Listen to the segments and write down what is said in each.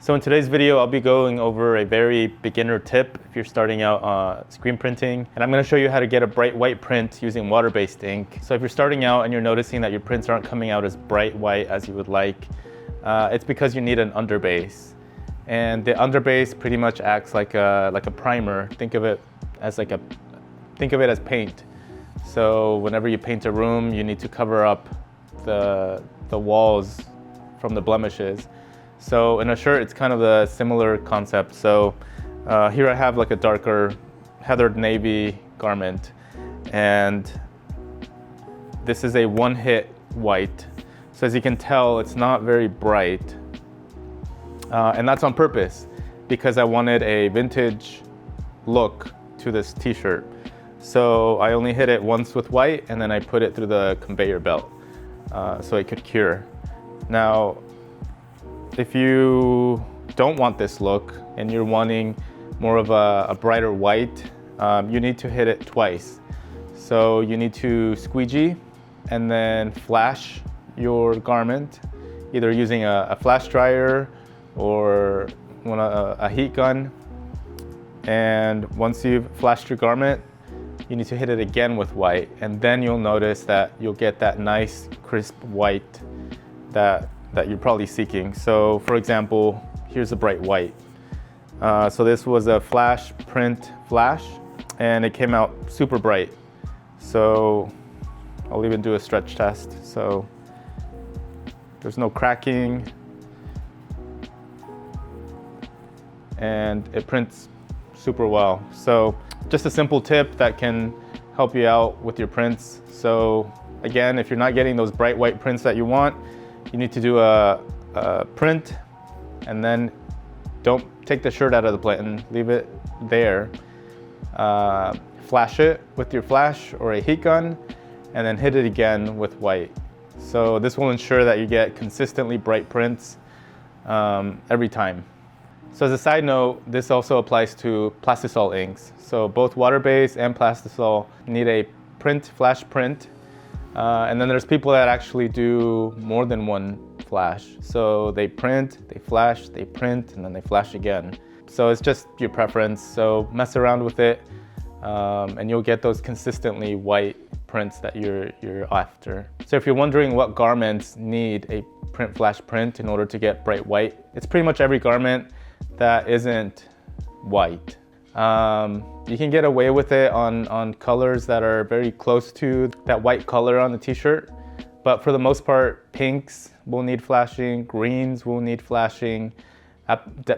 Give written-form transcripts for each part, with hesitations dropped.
So in today's video, I'll be going over a very beginner tip if you're starting out screen printing. And I'm gonna show you how to get a bright white print using water-based ink. So if you're starting out and you're noticing that your prints aren't coming out as bright white as you would like, it's because you need an underbase. And the underbase pretty much acts like a primer. Think of it as paint. So whenever you paint a room, you need to cover up the walls from the blemishes. So in a shirt, it's kind of a similar concept. So here I have like a darker heathered navy garment, and this is a one-hit white. So as you can tell, it's not very bright, and that's on purpose because I wanted a vintage look to this t-shirt. So I only hit it once with white, and then I put it through the conveyor belt so it could cure. Now, if you don't want this look and you're wanting more of a brighter white, you need to hit it twice. So you need to squeegee and then flash your garment, either using a flash dryer or a heat gun. And once you've flashed your garment, you need to hit it again with white, and then you'll notice that you'll get that nice crisp white that you're probably seeking. So for example, here's a bright white. So this was a flash print flash, and it came out super bright. So I'll even do a stretch test. So there's no cracking, and it prints super well. So just a simple tip that can help you out with your prints. So again, if you're not getting those bright white prints that you want, you need to do a print, and then don't take the shirt out of the plate and leave it there. Flash it with your flash or a heat gun, and then hit it again with white. So this will ensure that you get consistently bright prints every time. So as a side note, this also applies to Plastisol inks. So both water-based and Plastisol need a flash print. And then there's people that actually do more than one flash. So they print, they flash, they print, and then they flash again. So it's just your preference. So mess around with it, and you'll get those consistently white prints that you're after. So if you're wondering what garments need a flash print in order to get bright white, it's pretty much every garment that isn't white. You can get away with it on colors that are very close to that white color on the t-shirt, but for the most part, pinks will need flashing, greens will need flashing,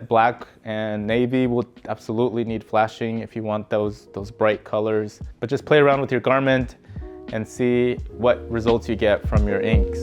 black and navy will absolutely need flashing if you want those bright colors. But just play around with your garment and see what results you get from your inks.